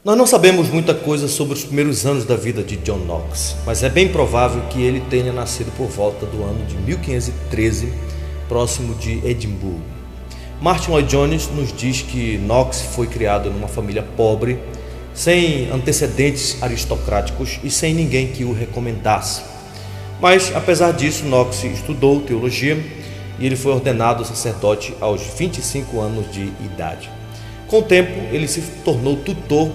Nós não sabemos muita coisa sobre os primeiros anos da vida de John Knox, mas é bem provável que ele tenha nascido por volta do ano de 1513, próximo de Edimburgo. Martin Lloyd-Jones nos diz que Knox foi criado numa família pobre, sem antecedentes aristocráticos e sem ninguém que o recomendasse. Mas, apesar disso, Knox estudou teologia e ele foi ordenado sacerdote aos 25 anos de idade. Com o tempo, ele se tornou tutor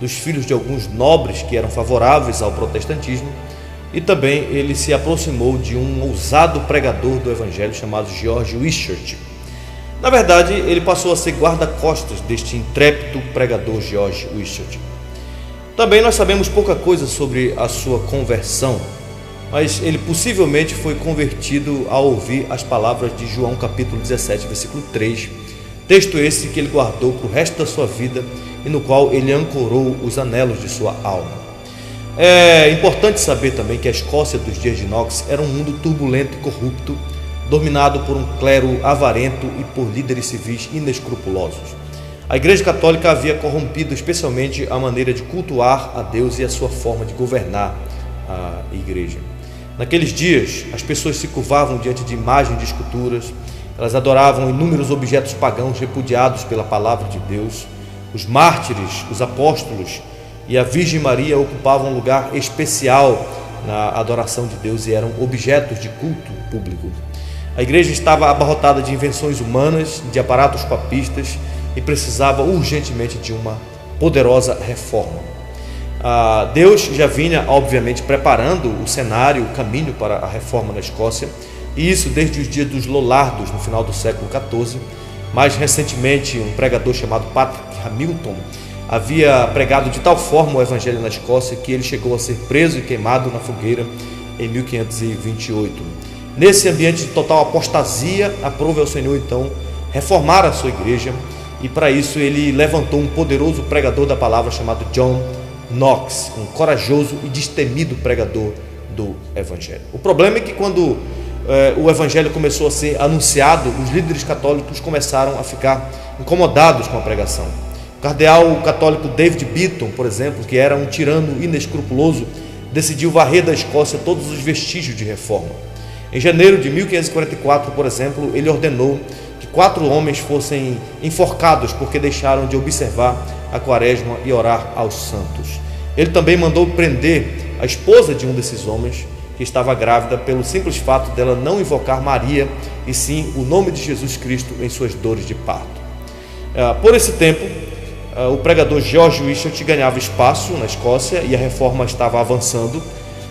dos filhos de alguns nobres que eram favoráveis ao protestantismo e também ele se aproximou de um ousado pregador do evangelho chamado George Wishart. Na verdade, ele passou a ser guarda-costas deste intrépido pregador George Wishart. Também nós sabemos pouca coisa sobre a sua conversão, mas ele possivelmente foi convertido ao ouvir as palavras de João capítulo 17, versículo 3, texto esse que ele guardou para o resto da sua vida e no qual ele ancorou os anelos de sua alma. É importante saber também que a Escócia dos dias de Knox era um mundo turbulento e corrupto, dominado por um clero avarento e por líderes civis inescrupulosos. A Igreja Católica havia corrompido especialmente a maneira de cultuar a Deus e a sua forma de governar a Igreja. Naqueles dias, as pessoas se curvavam diante de imagens de esculturas, elas adoravam inúmeros objetos pagãos repudiados pela palavra de Deus. Os mártires, os apóstolos e a Virgem Maria ocupavam um lugar especial na adoração de Deus e eram objetos de culto público. A igreja estava abarrotada de invenções humanas, de aparatos papistas e precisava urgentemente de uma poderosa reforma. Deus já vinha, obviamente, preparando o cenário, o caminho para a reforma na Escócia, e isso desde os dias dos Lollardos, no final do século XIV. Mais recentemente, um pregador chamado Patrick Hamilton havia pregado de tal forma o evangelho na Escócia que ele chegou a ser preso e queimado na fogueira em 1528. Nesse ambiente de total apostasia, aprove ao Senhor então reformar a sua igreja, e para isso ele levantou um poderoso pregador da palavra chamado John Knox, um corajoso e destemido pregador do evangelho. O problema é que quando o evangelho começou a ser anunciado, os líderes católicos começaram a ficar incomodados com a pregação. O cardeal católico David Beaton, por exemplo, que era um tirano inescrupuloso, decidiu varrer da Escócia todos os vestígios de reforma. Em janeiro de 1544, por exemplo, ele ordenou que 4 homens fossem enforcados porque deixaram de observar a quaresma e orar aos santos. Ele também mandou prender a esposa de um desses homens, que estava grávida, pelo simples fato dela não invocar Maria, e sim o nome de Jesus Cristo em suas dores de parto. Por esse tempo, o pregador George Wishart ganhava espaço na Escócia e a reforma estava avançando,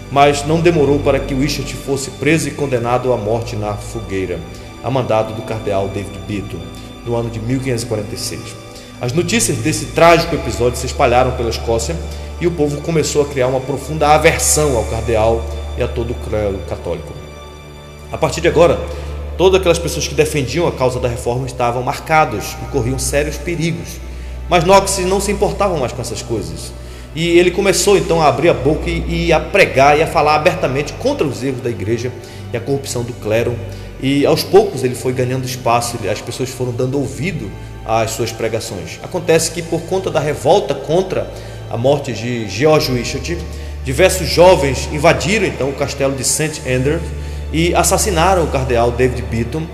mas não demorou para que Wishart fosse preso e condenado à morte na fogueira, a mandado do cardeal David Beaton, no ano de 1546. As notícias desse trágico episódio se espalharam pela Escócia e o povo começou a criar uma profunda aversão ao cardeal e a todo o clero católico. A partir de agora, todas aquelas pessoas que defendiam a causa da reforma estavam marcadas e corriam sérios perigos. Mas Knox não se importava mais com essas coisas. E ele começou então a abrir a boca e a pregar e a falar abertamente contra os erros da igreja e a corrupção do clero. E aos poucos ele foi ganhando espaço, as pessoas foram dando ouvido às suas pregações. Acontece que por conta da revolta contra a morte de George Wishart, diversos jovens invadiram então o castelo de St. Andrews e assassinaram o cardeal David Beaton.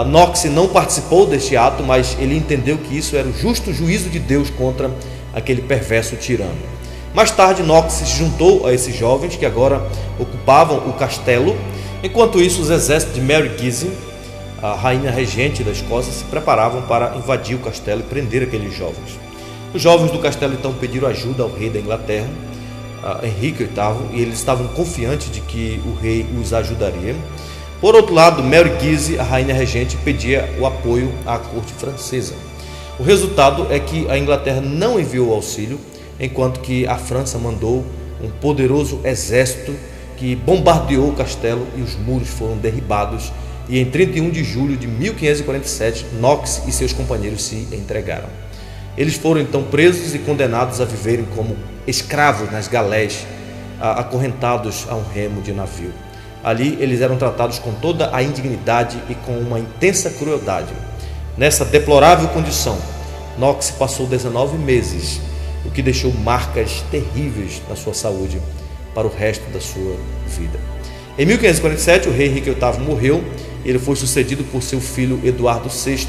Knox não participou deste ato, mas ele entendeu que isso era o justo juízo de Deus contra aquele perverso tirano. Mais tarde, Knox se juntou a esses jovens que agora ocupavam o castelo. Enquanto isso, os exércitos de Mary Guise, a rainha regente da Escócia, se preparavam para invadir o castelo e prender aqueles jovens. Os jovens do castelo então pediram ajuda ao rei da Inglaterra, Henrique VIII, e eles estavam confiantes de que o rei os ajudaria. Por outro lado, Mary Guise, a rainha regente, pedia o apoio à corte francesa. O resultado é que a Inglaterra não enviou auxílio, enquanto que a França mandou um poderoso exército que bombardeou o castelo e os muros foram derribados, e em 31 de julho de 1547, Knox e seus companheiros se entregaram. Eles foram então presos e condenados a viverem como escravos nas galés, acorrentados a um remo de navio. Ali eles eram tratados com toda a indignidade e com uma intensa crueldade. Nessa deplorável condição, Knox passou 19 meses o que deixou marcas terríveis na sua saúde para o resto da sua vida. Em 1547, o rei Henrique VIII morreu. Ele foi sucedido por seu filho Eduardo VI,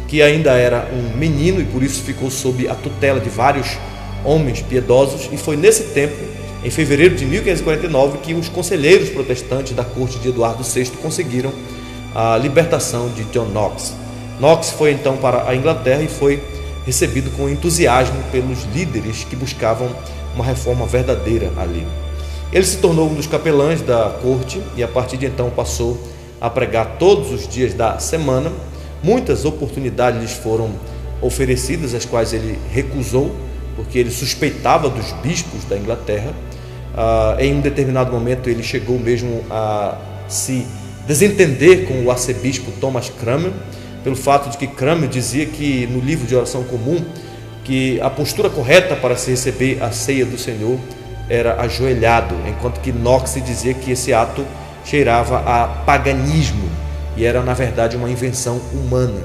que ainda era um menino e por isso ficou sob a tutela de vários homens piedosos, e foi nesse tempo, em fevereiro de 1549, que os conselheiros protestantes da corte de Eduardo VI conseguiram a libertação de John Knox. Knox foi então para a Inglaterra e foi recebido com entusiasmo pelos líderes que buscavam uma reforma verdadeira ali. Ele se tornou um dos capelães da corte e a partir de então passou a pregar todos os dias da semana. Muitas oportunidades lhes foram oferecidas, as quais ele recusou, porque ele suspeitava dos bispos da Inglaterra. Em um determinado momento ele chegou mesmo a se desentender com o arcebispo Thomas Cranmer, pelo fato de que Cranmer dizia que no livro de oração comum que a postura correta para se receber a ceia do Senhor era ajoelhado, enquanto que Knox dizia que esse ato cheirava a paganismo e era na verdade uma invenção humana.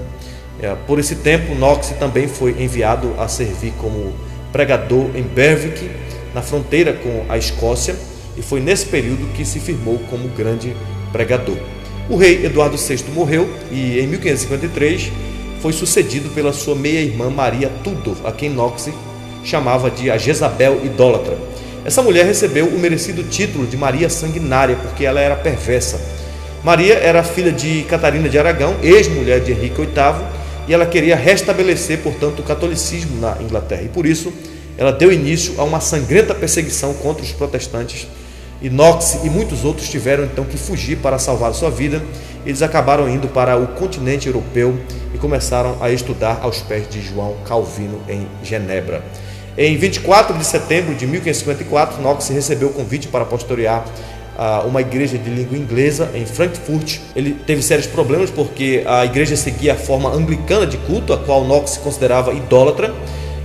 Por esse tempo, Knox também foi enviado a servir como pregador em Berwick, na fronteira com a Escócia, e foi nesse período que se firmou como grande pregador. O rei Eduardo VI morreu e em 1553 foi sucedido pela sua meia-irmã Maria Tudor, a quem Knox chamava de a Jezabel idólatra. Essa mulher recebeu o merecido título de Maria Sanguinária porque ela era perversa. Maria era filha de Catarina de Aragão, ex-mulher de Henrique VIII, e ela queria restabelecer, portanto, o catolicismo na Inglaterra. E por isso, ela deu início a uma sangrenta perseguição contra os protestantes. E Knox e muitos outros tiveram então que fugir para salvar sua vida. Eles acabaram indo para o continente europeu e começaram a estudar aos pés de João Calvino em Genebra. Em 24 de setembro de 1554, Knox recebeu o convite para pastorear uma igreja de língua inglesa em Frankfurt. Ele teve sérios problemas porque a igreja seguia a forma anglicana de culto, a qual Knox se considerava idólatra,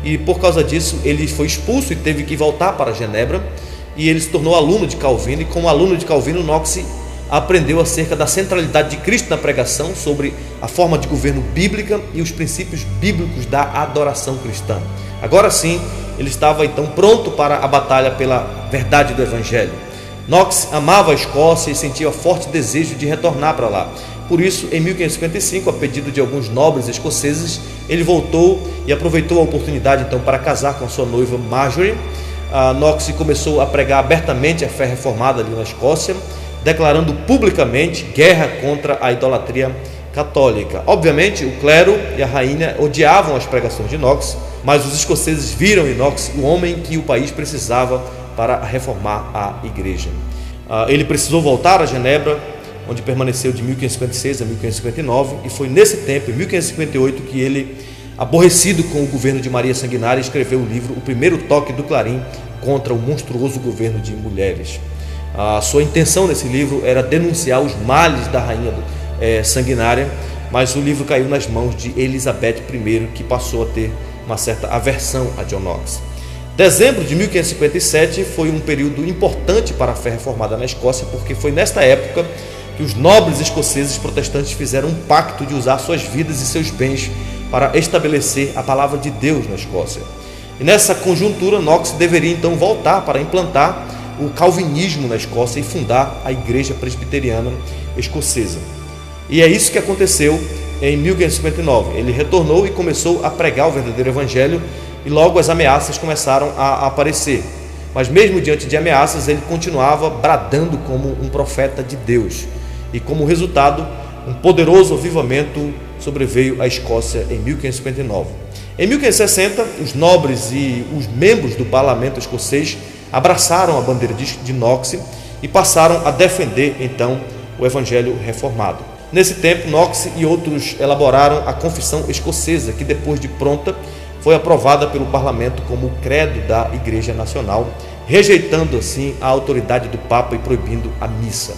e por causa disso ele foi expulso e teve que voltar para Genebra, e ele se tornou aluno de Calvino, e como aluno de Calvino, Knox aprendeu acerca da centralidade de Cristo na pregação, sobre a forma de governo bíblica e os princípios bíblicos da adoração cristã. Agora sim, ele estava então pronto para a batalha pela verdade do Evangelho. Knox amava a Escócia e sentia forte desejo de retornar para lá. Por isso, em 1555, a pedido de alguns nobres escoceses, ele voltou e aproveitou a oportunidade então para casar com a sua noiva Marjorie. Knox começou a pregar abertamente a fé reformada ali na Escócia, declarando publicamente guerra contra a idolatria católica. Obviamente, o clero e a rainha odiavam as pregações de Knox, mas os escoceses viram em Knox o homem que o país precisava para reformar a igreja. Ele precisou voltar a Genebra, onde permaneceu de 1556 a 1559, e foi nesse tempo, em 1558, que ele, aborrecido com o governo de Maria Sanguinária, escreveu o livro O Primeiro Toque do Clarim contra o monstruoso governo de mulheres. A sua intenção nesse livro era denunciar os males da rainha Sanguinária, mas o livro caiu nas mãos de Elizabeth I, que passou a ter uma certa aversão a John Knox. Dezembro de 1557 foi um período importante para a fé reformada na Escócia, porque foi nesta época que os nobres escoceses protestantes fizeram um pacto de usar suas vidas e seus bens para estabelecer a palavra de Deus na Escócia. E nessa conjuntura, Knox deveria então voltar para implantar o calvinismo na Escócia e fundar a Igreja Presbiteriana Escocesa. E é isso que aconteceu em 1559. Ele retornou e começou a pregar o verdadeiro evangelho, e logo as ameaças começaram a aparecer. Mas mesmo diante de ameaças, ele continuava bradando como um profeta de Deus. E como resultado, um poderoso avivamento sobreveio à Escócia em 1559. Em 1560, os nobres e os membros do parlamento escocês abraçaram a bandeira de Knox e passaram a defender então o evangelho reformado. Nesse tempo, Knox e outros elaboraram a Confissão Escocesa, que depois de pronta foi aprovada pelo parlamento como o credo da Igreja Nacional, rejeitando assim a autoridade do Papa e proibindo a missa.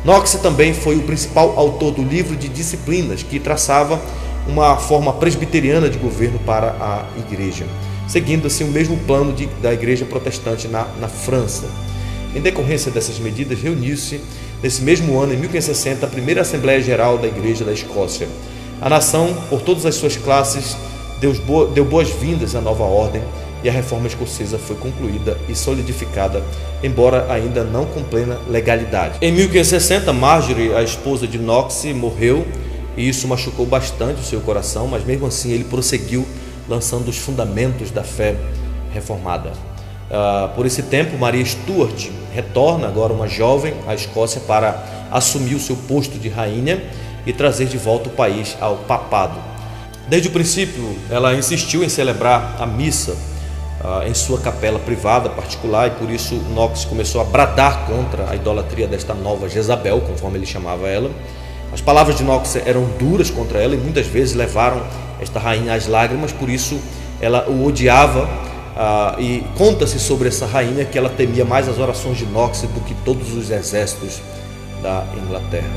Knox também foi o principal autor do livro de disciplinas, que traçava uma forma presbiteriana de governo para a Igreja, seguindo assim o mesmo plano da Igreja Protestante na França. Em decorrência dessas medidas, reuniu-se nesse mesmo ano, em 1560, a primeira Assembleia Geral da Igreja da Escócia. A nação, por todas as suas classes, deu boas-vindas à nova ordem e a reforma escocesa foi concluída e solidificada, embora ainda não com plena legalidade. Em 1560, Marjorie, a esposa de Knox, morreu e isso machucou bastante o seu coração, mas mesmo assim ele prosseguiu lançando os fundamentos da fé reformada. Por esse tempo, Maria Stuart retorna, agora uma jovem, à Escócia para assumir o seu posto de rainha e trazer de volta o país ao papado. Desde o princípio, ela insistiu em celebrar a missa em sua capela privada particular e por isso Knox começou a bradar contra a idolatria desta nova Jezabel, conforme ele chamava ela. As palavras de Knox eram duras contra ela e muitas vezes levaram esta rainha às lágrimas, por isso ela o odiava. E conta-se sobre essa rainha que ela temia mais as orações de Knox do que todos os exércitos da Inglaterra.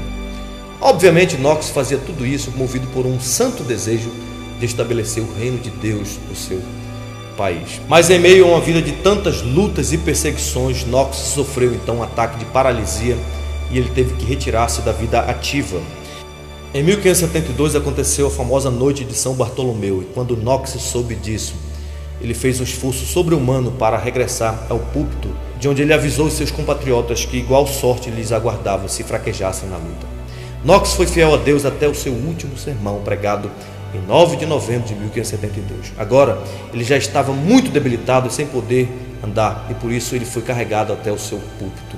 Obviamente, Knox fazia tudo isso movido por um santo desejo de estabelecer o reino de Deus no seu país. Mas em meio a uma vida de tantas lutas e perseguições, Knox sofreu então um ataque de paralisia e ele teve que retirar-se da vida ativa. Em 1572 aconteceu a famosa noite de São Bartolomeu e quando Knox soube disso, ele fez um esforço sobre-humano para regressar ao púlpito, de onde ele avisou os seus compatriotas que igual sorte lhes aguardava se fraquejassem na luta. Knox foi fiel a Deus até o seu último sermão, pregado em 9 de novembro de 1572. Agora, ele já estava muito debilitado e sem poder andar, e por isso ele foi carregado até o seu púlpito.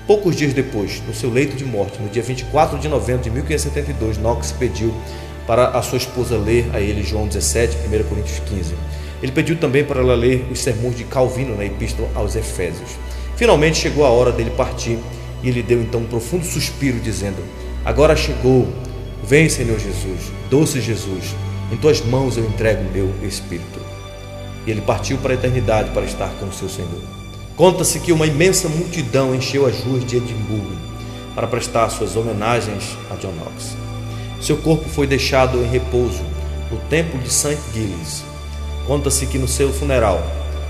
Poucos dias depois, no seu leito de morte, no dia 24 de novembro de 1572, Knox pediu para a sua esposa ler a ele João 17, 1 Coríntios 15. Ele pediu também para ela ler os sermões de Calvino na Epístola aos Efésios. Finalmente chegou a hora dele partir e ele deu então um profundo suspiro dizendo: agora chegou, vem Senhor Jesus, doce Jesus, em tuas mãos eu entrego o meu espírito. E ele partiu para a eternidade para estar com o seu Senhor. Conta-se que uma imensa multidão encheu as ruas de Edimburgo para prestar suas homenagens a John Knox. Seu corpo foi deixado em repouso no templo de St. Giles. Conta-se que no seu funeral,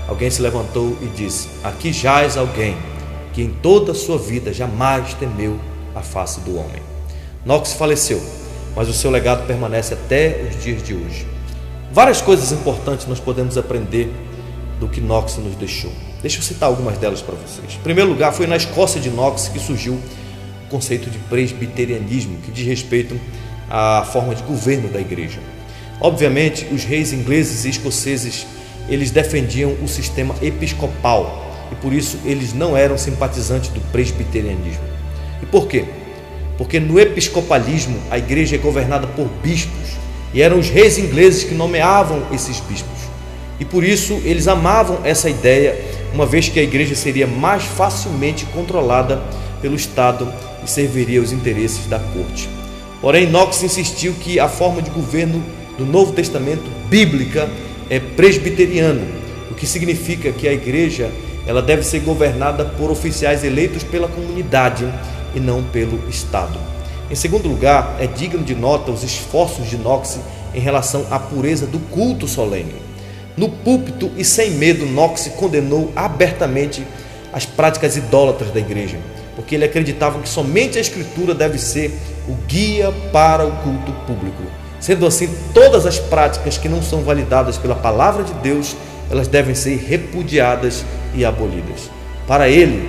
alguém se levantou e disse: aqui jaz alguém que em toda a sua vida jamais temeu a face do homem. Knox faleceu, mas o seu legado permanece até os dias de hoje. Várias coisas importantes nós podemos aprender do que Knox nos deixou. Deixa eu citar algumas delas para vocês. Em primeiro lugar, foi na Escócia de Knox que surgiu o conceito de presbiterianismo, que diz respeito à forma de governo da igreja. Obviamente, os reis ingleses e escoceses, eles defendiam o sistema episcopal e por isso eles não eram simpatizantes do presbiterianismo. E por quê? Porque no episcopalismo a igreja é governada por bispos e eram os reis ingleses que nomeavam esses bispos. E por isso eles amavam essa ideia, uma vez que a igreja seria mais facilmente controlada pelo Estado e serviria aos interesses da corte. Porém, Knox insistiu que a forma de governo do Novo Testamento bíblica é presbiteriano, o que significa que a igreja ela deve ser governada por oficiais eleitos pela comunidade e não pelo Estado. Em segundo lugar, é digno de nota os esforços de Knox em relação à pureza do culto solene. No púlpito e sem medo, Knox condenou abertamente as práticas idólatras da igreja, porque ele acreditava que somente a Escritura deve ser o guia para o culto público. Sendo assim, todas as práticas que não são validadas pela palavra de Deus, elas devem ser repudiadas e abolidas. Para ele,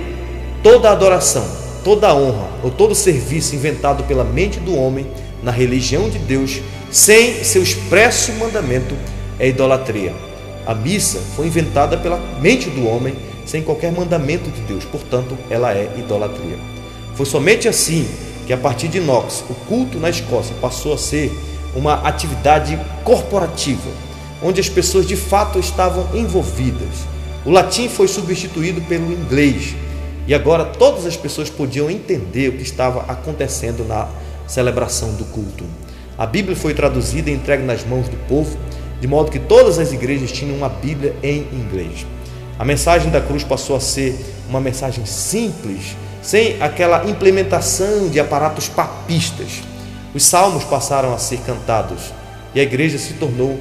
toda adoração, toda honra ou todo serviço inventado pela mente do homem na religião de Deus, sem seu expresso mandamento, é idolatria. A missa foi inventada pela mente do homem, sem qualquer mandamento de Deus, portanto, ela é idolatria. Foi somente assim que, a partir de Knox, o culto na Escócia passou a ser uma atividade corporativa, onde as pessoas de fato estavam envolvidas. O latim foi substituído pelo inglês e agora todas as pessoas podiam entender o que estava acontecendo na celebração do culto. A Bíblia foi traduzida e entregue nas mãos do povo, de modo que todas as igrejas tinham uma Bíblia em inglês. A mensagem da cruz passou a ser uma mensagem simples, sem aquela implementação de aparatos papistas. Os salmos passaram a ser cantados e a igreja se tornou,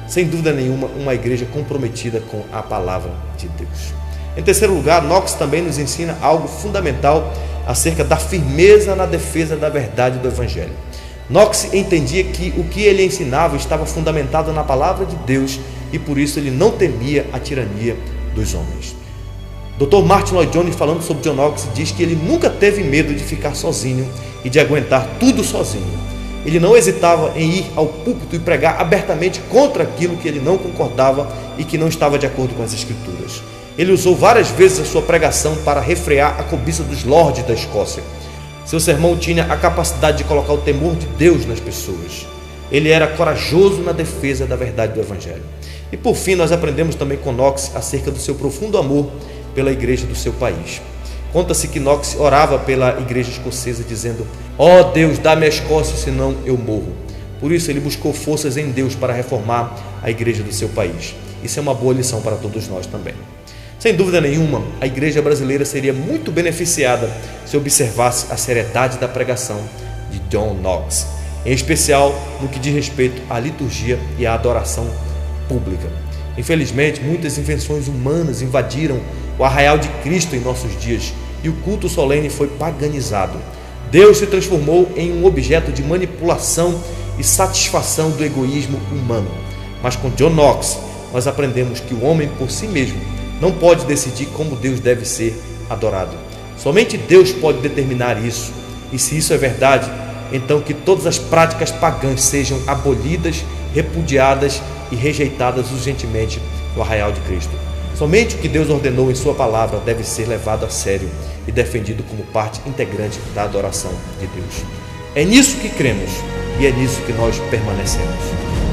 sem dúvida nenhuma, uma igreja comprometida com a palavra de Deus. Em terceiro lugar, Knox também nos ensina algo fundamental acerca da firmeza na defesa da verdade do Evangelho. Knox entendia que o que ele ensinava estava fundamentado na palavra de Deus e por isso ele não temia a tirania dos homens. Dr. Martyn Lloyd-Jones, falando sobre John Knox, diz que ele nunca teve medo de ficar sozinho e de aguentar tudo sozinho. Ele não hesitava em ir ao púlpito e pregar abertamente contra aquilo que ele não concordava e que não estava de acordo com as Escrituras. Ele usou várias vezes a sua pregação para refrear a cobiça dos lordes da Escócia. Seu sermão tinha a capacidade de colocar o temor de Deus nas pessoas. Ele era corajoso na defesa da verdade do Evangelho. E por fim, nós aprendemos também com Knox acerca do seu profundo amor pela igreja do seu país. Conta-se que Knox orava pela igreja escocesa dizendo: ó Deus, dá-me a Escócia, senão eu morro. Por isso ele buscou forças em Deus para reformar a igreja do seu país. Isso é uma boa lição para todos nós também. Sem dúvida nenhuma, a igreja brasileira seria muito beneficiada se observasse a seriedade da pregação de John Knox, em especial no que diz respeito à liturgia e à adoração pública. Infelizmente, muitas invenções humanas invadiram o arraial de Cristo em nossos dias e o culto solene foi paganizado. Deus se transformou em um objeto de manipulação e satisfação do egoísmo humano. Mas com John Knox, nós aprendemos que o homem por si mesmo não pode decidir como Deus deve ser adorado. Somente Deus pode determinar isso. E se isso é verdade, então que todas as práticas pagãs sejam abolidas, repudiadas e rejeitadas urgentemente no arraial de Cristo. Somente o que Deus ordenou em sua palavra deve ser levado a sério e defendido como parte integrante da adoração de Deus. É nisso que cremos e é nisso que nós permanecemos.